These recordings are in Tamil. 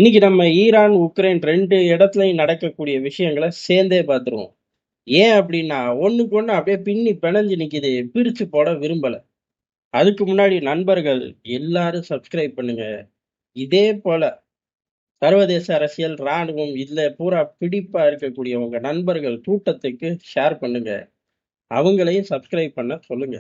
இன்னைக்கு நம்ம ஈரான், உக்ரைன் 2 இடத்துலயும் நடக்கக்கூடிய விஷயங்கள சேர்ந்தே பார்த்துருவோம். ஏன் அப்டின்னா, ஒண்ணுக்கு ஒண்ணு அப்படியே பின்னி பிணைஞ்சு நிக்குது. பிரிச்சு போட விரும்பல. அதுக்கு முன்னாடி நண்பர்கள் எல்லாரும் சப்ஸ்கிரைப் பண்ணுங்க. இதே போல சர்வதேச அரசியல், ராணுவம் இதுல பூரா பிடிப்பா இருக்கக்கூடிய உங்க நண்பர்கள் கூட்டத்துக்கு ஷேர் பண்ணுங்க. அவங்களையும் சப்ஸ்கிரைப் பண்ண சொல்லுங்க.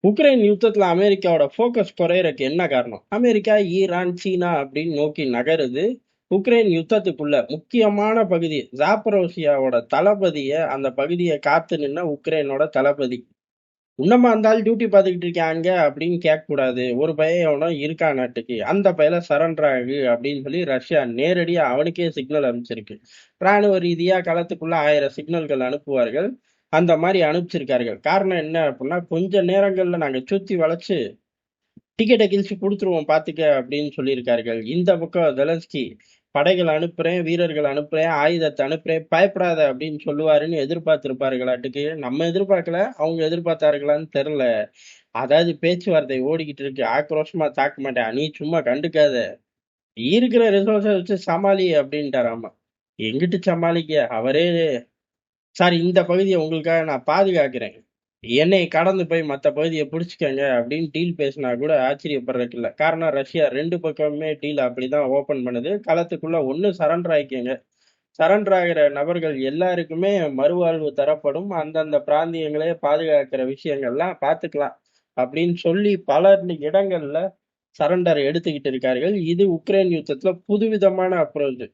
உக்ரைன் யுத்தத்துல அமெரிக்காவோட ஃபோக்கஸ் குறையறக்கு என்ன காரணம்? அமெரிக்கா, ஈரான், சீனா அப்படின்னு நோக்கி நகருது. உக்ரைன் யுத்தத்துக்குள்ள முக்கியமான பகுதி ஜாப்பரோசியாவோட தளபதிய அந்த பகுதியை காத்து நின்ன உக்ரைனோட தளபதி. இன்னமா இருந்தாலும் டியூட்டி பார்த்துக்கிட்டு இருக்காங்க அப்படின்னு கேட்க கூடாது. ஒரு பையன் எவனோ இருக்கா நாட்டுக்கு. அந்த பையல சரண்டர் ஆகு அப்படின்னு சொல்லி ரஷ்யா நேரடியா அவனுக்கே சிக்னல் அனுப்பிச்சிருக்கு. ராணுவ ரீதியா களத்துக்குள்ள 1000 சிக்னல்கள் அனுப்புவார்கள். அந்த மாதிரி அனுப்பிச்சிருக்கார்கள். காரணம் என்ன அப்படின்னா, கொஞ்ச நேரங்கள்ல நாங்க சுத்தி வளைச்சு டிக்கெட்ட கிழிச்சு குடுத்துருவோம் பாத்துக்க அப்படின்னு சொல்லியிருக்கார்கள். இந்த பக்கம் ஜெலன்ஸ்கி படைகள் அனுப்புறேன், வீரர்கள் அனுப்புறேன், ஆயுதத்த அனுப்புறேன், பயப்படாத அப்படின்னு சொல்லுவாருன்னு எதிர்பார்த்திருப்பார்களாட்டுக்கு. நம்ம எதிர்பார்க்கல, அவங்க எதிர்பார்த்தார்களான்னு தெரியல. அதாவது பேச்சுவார்த்தை ஓடிக்கிட்டு இருக்கு. ஆக்ரோஷமா தாக்க மாட்டேன். நீ சும்மா கண்டுக்காத. இருக்கிற ரிசோர்ஸ வச்சு சமாளி அப்படின்ட்டாராமா. எங்கிட்டு சமாளிக்க? அவரே சார் இந்த பகுதிய உங்களுக்காக நான் பாதுகாக்கிறேன். என்னைய கடந்து போய் மத்த பகுதிய புடிச்சுக்கங்க அப்படின்னு டீல் பேசினா கூட ஆச்சரியப்படுறதுக்கு இல்ல. காரணம் ரஷ்யா 2 பக்கமுமே டீல் அப்படிதான் ஓப்பன் பண்ணுது. களத்துக்குள்ள ஒண்ணு சரண்டர் ஆயிக்கங்க. சரண்டர் ஆகிற நபர்கள் எல்லாருக்குமே மறுவாழ்வு தரப்படும். அந்தந்த பிராந்தியங்களே பாதுகாக்கிற விஷயங்கள்லாம் பார்த்துக்கலாம். அப்படின்னு சொல்லி பல இடங்கள்ல சரண்டர் எடுத்துக்கிட்டு இருக்கார்கள். இது உக்ரைன் யுத்தத்துல புதுவிதமான அப்ரோச்.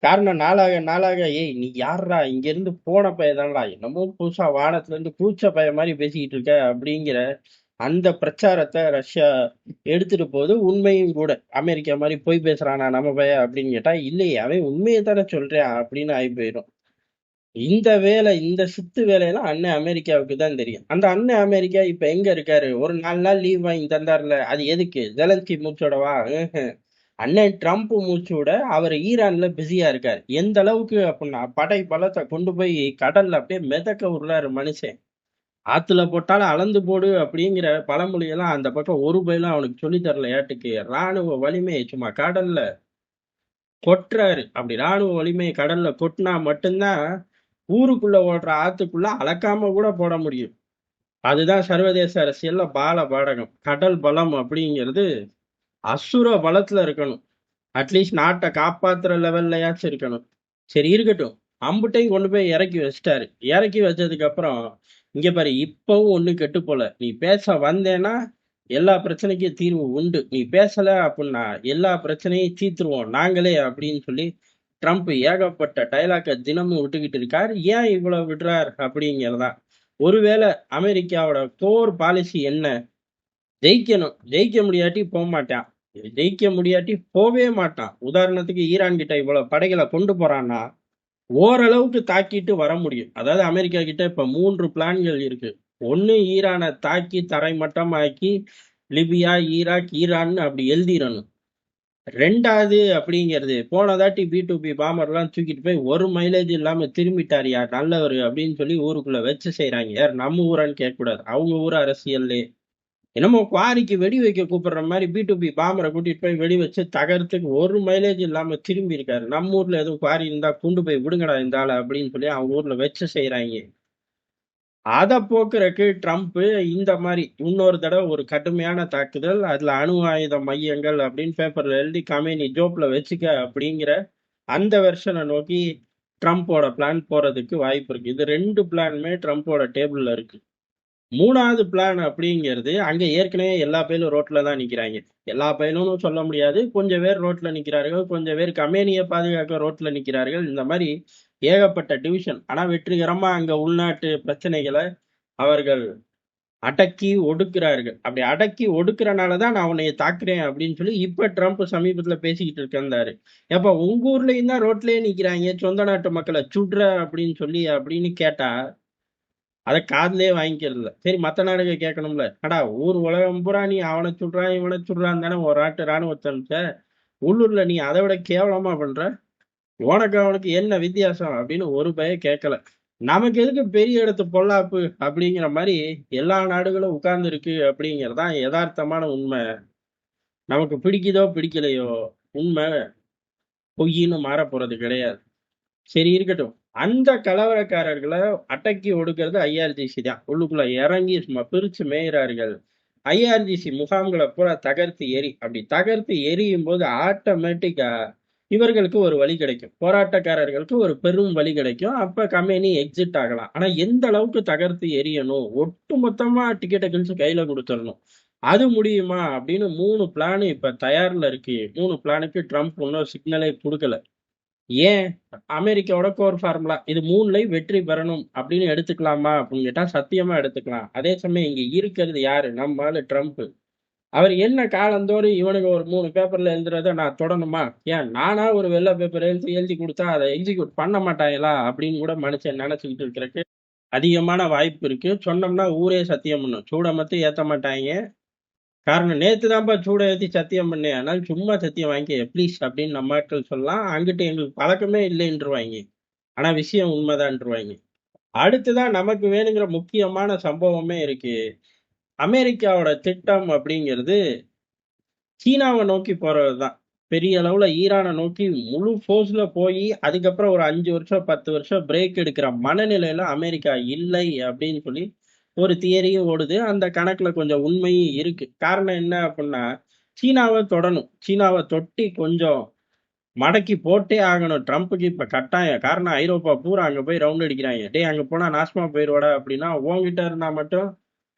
காரணம் நாளாக நாளாக, "ஏய் நீ யார்றா? இங்கேருந்து போன பையதான்டா. என்னமோ புதுசா வானத்துலருந்து குதிச்ச பையன் மாரி பேசிக்கிட்டு இருக்க" அப்படிங்கிற அந்த பிரச்சாரத்த ரஷ்யா எடுத்துட்டு போகுது. உண்மையும் கூட. அமெரிக்கா மாரி பொய் பேசுறானா நம்ம பையன் அப்படின்னு கேட்டா, இல்லையே அவன் உண்மைய தானே சொல்றான் அப்படின்னு ஆயி போயிரும். இந்த வேலை, இந்த சித்து வேலையெல்லாம் அண்ணன் அமெரிக்காவுக்கு தான் தெரியும். அந்த அண்ணன் அமெரிக்கா இப்ப எங்க இருக்காரு? ஒரு 4 நாள் லீவ் வாங்கி தந்தார்ல. அது எதுக்கு? ஜெலன்ஸ்கி மூச்சோடவா? அண்ணன் ட்ரம்ப் மூச்சோட அவர் ஈரான்ல பிஸியா இருக்காரு. எந்த அளவுக்கு அப்படின்னா, படை பலத்தை கொண்டு போய் கடல்ல அப்படியே மிதக்க விடுறாரு மனுஷன். ஆத்துல போட்டாலும் அளந்து போடு அப்படிங்கிற பழமொழியெல்லாம் அந்த பக்கம் ஒரு பயிலும் அவனுக்கு சொல்லித் தரல ஏட்டுக்கு. ராணுவ வலிமையை சும்மா கடல்ல கொட்டுறாரு. அப்படி ராணுவ வலிமையை கடல்ல கொட்டினா மட்டும்தான் ஊருக்குள்ள ஓடுற ஆத்துக்குள்ள அளக்காம கூட போட முடியும். அதுதான் சர்வதேச அரசியல்ல பால பாடகம். கடல் பலம் அப்படிங்கிறது அசுர பலத்துல இருக்கணும். அட்லீஸ்ட் நாட்டை காப்பாத்துற லெவல்லயாச்சும் இருக்கணும். சரி இருக்கட்டும். அம்புட்டையும் கொண்டு போய் இறக்கி வச்சிட்டாரு. இறக்கி வச்சதுக்கு அப்புறம் இங்க பாரு, இப்பவும் ஒண்ணும் கெட்டு போல. நீ பேச வந்தேன்னா எல்லா பிரச்சனைக்கும் தீர்வு உண்டு. நீ பேசல அப்படின்னா எல்லா பிரச்சனையும் தீர்த்துருவோம் நாங்களே அப்படின்னு சொல்லி ட்ரம்ப் ஏகப்பட்ட டயலாக்க தினமும் விட்டுக்கிட்டு இருக்காரு. ஏன் இவ்வளவு விடுறார் அப்படிங்கிறதா. ஒருவேளை அமெரிக்காவோட கோர் பாலிசி என்ன? ஜெயிக்கணும். ஜெயிக்க முடியாட்டி போமாட்டான். ஜெயிக்க முடியாட்டி போவே மாட்டான். உதாரணத்துக்கு ஈரான் கிட்ட இவ்வளவு படைகளை கொண்டு போறான்னா, ஓரளவுக்கு தாக்கிட்டு வர முடியும். அதாவது அமெரிக்கா கிட்ட இப்ப 3 பிளான்கள் இருக்கு. ஒண்ணு ஈரானை தாக்கி தரைமட்டமாக்கி லிபியா, ஈராக், ஈரான் அப்படி எழுதிரணும். 2வது அப்படிங்கிறது போன தாட்டி பி பாம்பர்லாம் தூக்கிட்டு போய் ஒரு மைலேஜ் இல்லாம திரும்பிட்டாருயா நல்லவரு அப்படின்னு சொல்லி ஊருக்குள்ள வச்சு செய்றாங்க. யார் நம்ம ஊரான்னு கேட்கக்கூடாது. அவங்க ஊர் அரசியல்லே. என்னமோ குவாரிக்கு வெடி வைக்க கூப்பிடுற மாதிரி பி பாம்பரை கூட்டிட்டு போய் வெடி வச்சு தகர்த்துக்கு ஒரு மைலேஜ் இல்லாம திரும்பி இருக்காரு. நம்ம ஊர்ல எதுவும் குவாரி இருந்தா கொண்டு போய் விடுங்கடா இந்த ஆளை அப்படின்னு சொல்லி அவங்க ஊர்ல வச்சு செய்யறாங்க. அதை போக்குறக்கு ட்ரம்ப் இந்த மாதிரி இன்னொரு தடவை ஒரு கடுமையான தாக்குதல், அதுல அணு ஆயுத மையங்கள் அப்படின்னு பேப்பர்ல எழுதி கமேனி ஜோப்ல வச்சுக்க அப்படிங்கிற அந்த வெர்ஷனை நோக்கி ட்ரம்ப்போட பிளான் போறதுக்கு வாய்ப்பு இருக்கு. இது 2 பிளானுமே ட்ரம்ப்போட டேபிள்ல இருக்கு. 3வது பிளான் அப்படிங்கிறது, அங்க ஏற்கனவே எல்லா பயலும் ரோட்ல தான் நிக்கிறாங்க. எல்லா பயலும்னு சொல்ல முடியாது. கொஞ்சம் பேர் ரோட்ல நிக்கிறார்கள். கொஞ்சம் பேர் கமேனிய பாதுகாக்க ரோட்ல நிக்கிறார்கள். இந்த மாதிரி ஏகப்பட்ட டிவிஷன். ஆனா வெற்றிகரமா அங்க உள்நாட்டு பிரச்சனைகளை அவர்கள் அடக்கி ஒடுக்குறார்கள். அப்படி அடக்கி ஒடுக்குறனால தான் நான் உன்னைய தாக்குறேன் அப்படின்னு சொல்லி இப்ப ட்ரம்ப் சமீபத்துல பேசிக்கிட்டு இருக்காரு. ஏப்பா உங்க ஊர்லயும் தான் ரோட்லயே நிக்கிறாங்க, சொந்த நாட்டு மக்களை சுடுற அப்படின்னு சொல்லி அப்படின்னு கேட்டா அத காதுலயே வாங்கிக்கிறது இல்ல. சரி மத்த நாடுக கேட்கணும்ல. அடா ஊர் உலகம் பூரா நீ அவன சுடுறான், இவன சுடுறான்னு தானே ஒரு நாட்டு ராணுவத்த அனுப்பிச்ச. உள்ளூர்ல நீ அதை விட கேவலமா பண்ற. உனக்கு அவனுக்கு என்ன வித்தியாசம் அப்படின்னு ஒரு பய கேட்கல. நமக்கு எதுக்கு பெரிய இடத்து பொல்லாப்பு அப்படிங்கிற மாதிரி எல்லா நாடுகளும் உட்கார்ந்து இருக்கு அப்படிங்கறதுதான் யதார்த்தமான உண்மை. நமக்கு பிடிக்குதோ பிடிக்கலையோ உண்மை பொய்ன்னு மாறப் போறது கிடையாது. சரி இருக்கட்டும். அந்த கலவரக்காரர்கள அடக்கி ஒடுக்குறது ஐஆர்ஜிசி தான். உள்ளுக்குள்ள இறங்கி சும்மா பிரிச்சு மேய்றார்கள். ஐஆர்ஜிசி முகாம்கள பூரா தகர்த்து அப்படி தகர்த்து எரியும்போது ஆட்டோமேட்டிக்கா இவர்களுக்கு ஒரு வழி கிடைக்கும். போராட்டக்காரர்களுக்கு ஒரு பெரும் வழி கிடைக்கும். அப்ப கம்பெனி எக்ஸிட் ஆகலாம். ஆனா எந்த அளவுக்கு தகர்த்து எரியணும்? ஒட்டுமொத்தமா டிக்கெட்ட கிழிச்சு கையில குடுத்துறணும். அது முடியுமா? அப்படின்னு 3 பிளான் இப்ப தயார்ல இருக்கு. 3 பிளானுக்கு ட்ரம்ப் இன்னும் சிக்னலே குடுக்கல. ஏன்? அமெரிக்காவோட கோர் ஃபார்முலா. இது 3லயும் வெற்றி பெறணும் அப்படின்னு எடுத்துக்கலாமா? அப்படின்னு கேட்டா சத்தியமா எடுத்துக்கலாம். அதே சமயம் இங்க இருக்கிறது யாரு? நம்ம ஆளு ட்ரம்ப். அவர் என்ன காலந்தோறும் இவனுங்க ஒரு 3 பேப்பர்ல எழுதுறத நான் தொடணுமா? ஏன் நானா ஒரு வெள்ள பேப்பர் எழுதி எழுதி குடுத்தா அத எக்ஸிக்யூட் பண்ண மாட்டாங்களா? அப்படின்னு கூட மனுஷன் நெனச்சுக்கிட்டு இருக்கறக்கு அதிகமான வாய்ப்பு இருக்கு. சொன்னோம்னா ஊரே சத்தியம் பண்ணும். சூட மட்டும் ஏத்த மாட்டாய்ங்க. காரணம் நேத்து தான்ப்பா சூட ஏத்தி சத்தியம் பண்ணேன். அதனால சும்மா சத்தியம் வாங்கிக்க ப்ளீஸ் அப்படின்னு நம்ம ஆட்கள் சொல்லலாம். அங்கிட்டு எங்களுக்கு பழக்கமே இல்லைன்றுவாய்ங்க. ஆனா விஷயம் உண்மைதான்ருவாய்ங்க. அடுத்துதான் நமக்கு வேணுங்கிற முக்கியமான சம்பவமே இருக்கு. அமெரிக்காவோட திட்டம் அப்படிங்கிறது சீனாவ நோக்கி போறதுதான். பெரிய அளவுல ஈரான நோக்கி முழு ஃபோர்ஸ்ல போயி, அதுக்கப்புறம் ஒரு 5 வருஷம், 10 வருஷம் பிரேக் எடுக்கிற மனநிலையில அமெரிக்கா இல்லை அப்படின்னு சொல்லி ஒரு தியரியும் ஓடுது. அந்த கணக்குல கொஞ்சம் உண்மையும் இருக்கு. காரணம் என்ன அப்புட்ன்னா, சீனாவ தொடணும். சீனாவ தொட்டி கொஞ்சம் மடக்கி போட்டே ஆகணும். ட்ரம்புக்கு இப்ப கட்டாயம். காரணம் ஐரோப்பா பூரா அங்க போய் ரவுண்ட் அடிக்கிறாய்ங்க. "டேய் அங்க போனா நாசமா போயிருவடா" அப்படின்னா, உன்கிட்ட இருந்தா மட்டும்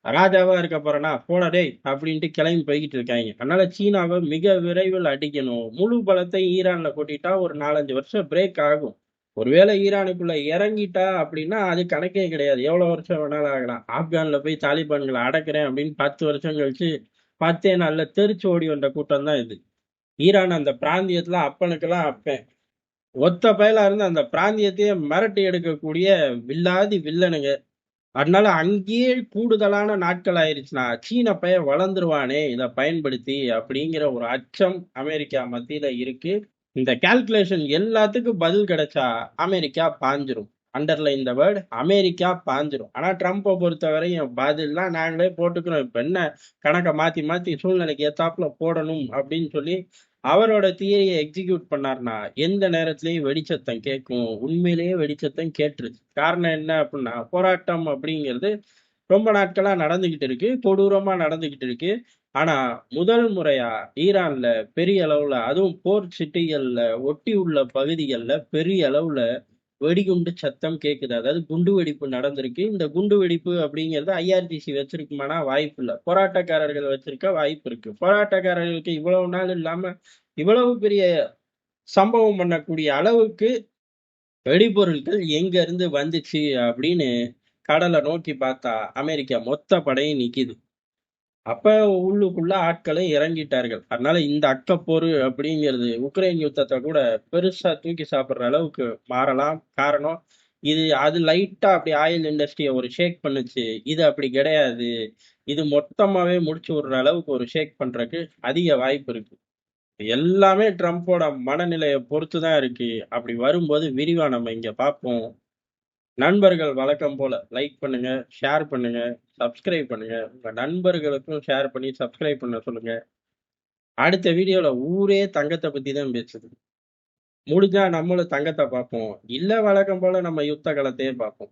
ராஜாவா இருக்க போறேனா, போடா டேய் அப்படின்ட்டு கிளம்பி போய்க்கிட்டு இருக்காய்ங்க. அதனால சீனாவ மிக விரைவில் அடிக்கணும். முழு பலத்தையும் ஈரான்ல கொட்டிட்டா ஒரு 4, 5 வருஷம் பிரேக் ஆகும். ஒருவேளை ஈரானுக்குள்ள இறங்கிட்டா அப்படின்னா, அது கணக்கே கிடையாது. எவ்வளவு வருஷம் வேணாலும் ஆகலாம். ஆப்கான்ல போய் தாலிபான்கள அடக்குறேன் அப்படின்னு 10 வருஷம் கழிச்சு 10ஏ நாள்ல தெறிச்சு ஓடி வந்த கூட்டம் தான் இது. ஈரான் அந்த பிராந்தியத்துல அப்பனுக்கெல்லாம் அப்பன். ஒத்த பயலா இருந்து அந்த பிராந்தியத்தையே மிரட்டி எடுக்கக்கூடிய வில்லாதி வில்லனுங்க. அதனால அங்கேயே கூடுதலான நாட்கள் ஆயிருச்சுன்னா, சீன பையன் வளர்ந்துருவானே இத பயன்படுத்தி அப்படிங்கிற ஒரு அச்சம் அமெரிக்கா மத்தியில இருக்கு. இந்த கால்குலேஷன் எல்லாத்துக்கும் பதில் கிடைச்சா, அமெரிக்கா பாஞ்சிரும். அண்டர்லைன் த வேர்ட் அமெரிக்கா பாஞ்சிரும். ஆனா ட்ரம்ப பொறுத்தவரையும் பதில்லாம் நாங்களே போட்டுக்கிறோம். இப்ப என்ன கணக்க மாத்தி மாத்தி சூழ்நிலைக்கு ஏத்தாப்புல போடணும் அப்படின்னு சொல்லி அவரோட தியரிய எக்ஸிக்யூட் பண்ணாருன்னா, எந்த நேரத்திலயும் வெடிச்சத்தம் கேட்கும். உண்மையிலேயே வெடிச்சத்தம் கேட்டுருச்சு. காரணம் என்ன அப்புட்ன்னா, போராட்டம் அப்படிங்கிறது ரொம்ப நாட்களா நடந்துகிட்டு இருக்கு. கொடூரமா நடந்துகிட்டு இருக்கு. ஆனா, முதல் முறையா ஈரான்ல பெரிய அளவுல, அதுவும் போர்ட் சிட்டிகள்ல ஒட்டி உள்ள பகுதிகள்ல பெரிய அளவுல வெடிகுண்டு சத்தம் கேக்குது. அதாவது குண்டு வெடிப்பு நடந்திருக்கு. இந்த குண்டு வெடிப்பு அப்படிங்கிறது ஐஆர்ஜிசி வச்சிருக்குமானா வாய்ப்பில்ல. போராட்டக்காரர்கள் வச்சிருக்க வாய்ப்பு இருக்கு. போராட்டக்காரர்களுக்கு இவ்வளவு நாள் இல்லாம, இவ்வளவு பெரிய சம்பவம் பண்ணக்கூடிய அளவுக்கு வெடிபொருட்கள் எங்க இருந்து வந்துச்சு அப்படின்னு கடல நோக்கி பார்த்தா, அமெரிக்கா மொத்த படையும் நிக்குது. அப்ப உள்ளுக்குள்ள ஆட்களை இறங்கிட்டார்கள். அதனால இந்த அக்கப்போரு அப்படிங்கிறது உக்ரைன் யுத்தத்த கூட பெருசா தூக்கி சாப்பிடுற அளவுக்கு மாறலாம். காரணம், அது லைட்டா அப்படி ஆயில் இண்டஸ்ட்ரிய ஒரு ஷேக் பண்ணுச்சு. இது அப்படி கிடையாது. இது மொத்தமாவே முடிச்சு விடுற அளவுக்கு ஒரு ஷேக் பண்றதுக்கு அதிக வாய்ப்பு இருக்கு. எல்லாமே ட்ரம்போட மனநிலைய பொறுத்து தான் இருக்கு. அப்படி வரும்போது விரிவா நம்ம இங்க பார்ப்போம். நண்பர்கள் வழக்கம் போல லைக் பண்ணுங்க, ஷேர் பண்ணுங்க, சப்ஸ்கிரைப் பண்ணுங்க. உங்க நண்பர்களுக்கும் ஷேர் பண்ணி சப்ஸ்கிரைப் பண்ண சொல்லுங்க. அடுத்த வீடியோல ஊரே தங்கத்த பத்தி தான் பேசுது. முடிஞ்சா நம்மளும் தங்கத்த பார்ப்போம். இல்ல வழக்கம் போல நம்ம யுத்த களத்தையே பார்ப்போம்.